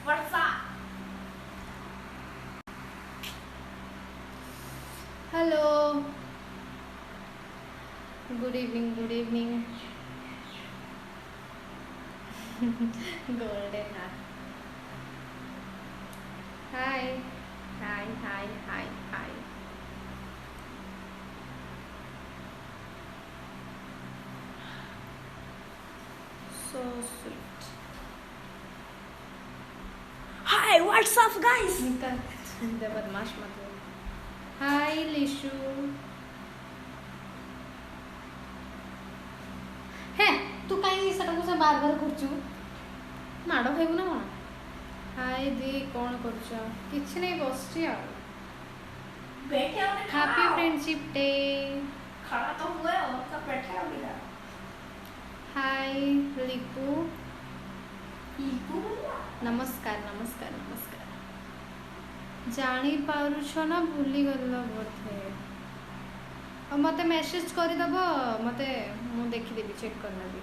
What's up? Hello. Good evening. Good evening. Golden hour. Hi. Hi. Hi. Hi. Hi. So sweet. Hi, what's up, guys? निकल दे बदमाश मत हो. Hi लिशु. हे तू काई सेटाକୁ ସେ ବାର୍ ବାର୍ କରୁଛୁ ମାଡ଼ ଖାଇବୁ ନା କଣ? ହାଇ ଦି କ'ଣ କରୁଛ? କିଛି ନାହିଁ ବସିଛି ଆଉ. बैठे हो ना हैप्पी फ्रेंडशिप डे. खड़ा तो हुए हो तो बैठे हो इधर हाय लिपू. लीपू बोला नमस्कार नमस्कार नमस्कार. जानी पारुछ ना भूली गल बोधे. और मते मेसेज करदब मते मु देखिदेवी चेक करनेबी.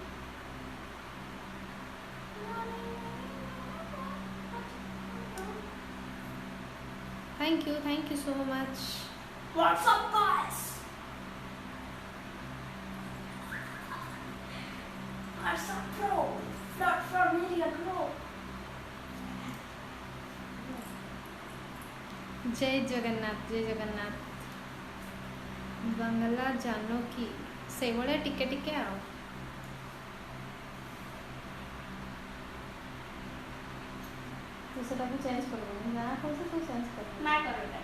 Thank you so much. What's up, guys? What's up, bro? Not familiar, bro. जय जगन्नाथ जय जगन्नाथ. बंगला जानो कि से भले टिके टिके आओ. तो सेटा को चेंज करबो ना कैसे तू चेंज कर. मैं करूँगा.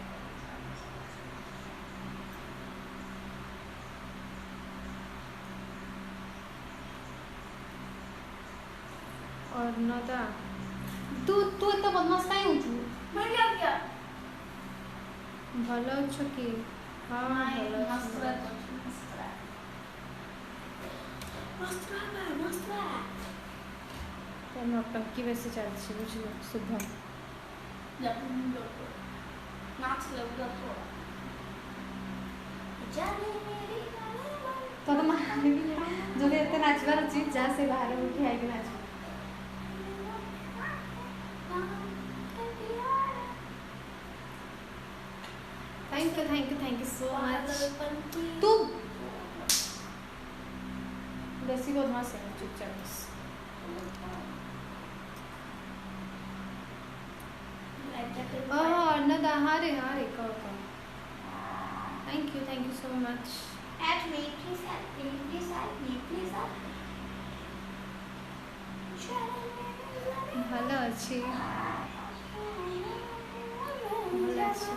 और नदा तू तू इतना बदमाश काहे होछु. मैं क्या किया? भलो अच्छो कि हाँ भलो मस्त अच्छो. रहा मस्त रहा. तो नौटंकी वैसे चलती बुझल शुभम. जब नाच लगता तो जाने मेरी तो जो एते नाचबार चीज जहाँ से बाहर उठी आई नाच. Thank you so much. तू बेसी बदमाश है चुपचाप बस. अन्नदा हाँ रे कहो. Thank you so much. At me, please help me, please help me, please help me. ভালো আছি. ভালো আছি.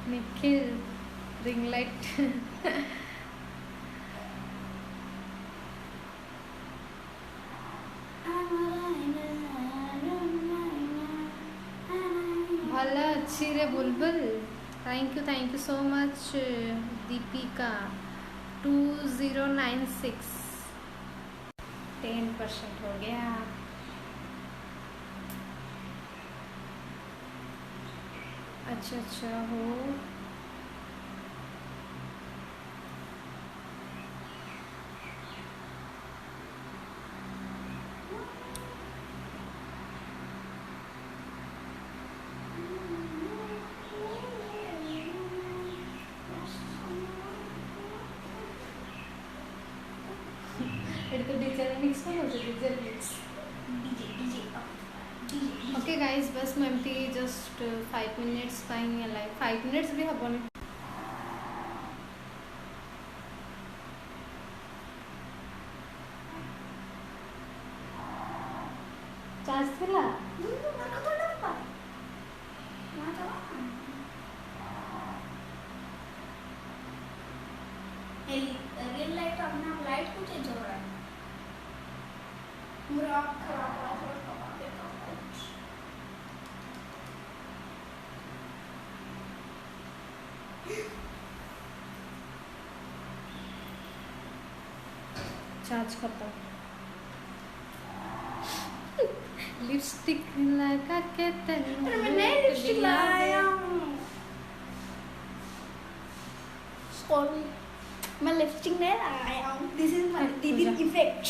Nikhil ring light. ভালো আছি রে Bulbul. Thank you so much. Deepika 2096 10% हो गया. अच्छा हो. तो डीजे मिक्स में होता डीजे मिक्स. ओके गाइस बस मैं एमती जस्ट 5 मिनिट्स पाई लाइक 5 मिनिट्स भी हबनी. चार्ज थिला रियल लाइट अपना लाइट को चेंज हो रहा है. पूरा खराब चार्ज खत्म. लिपस्टिक लगा के तेरे मैंने लिपस्टिक लगाया हूँ. सॉरी मैं लिपस्टिक नहीं लगाया हूँ. This is my हाँ, दीदी पूजा. effect.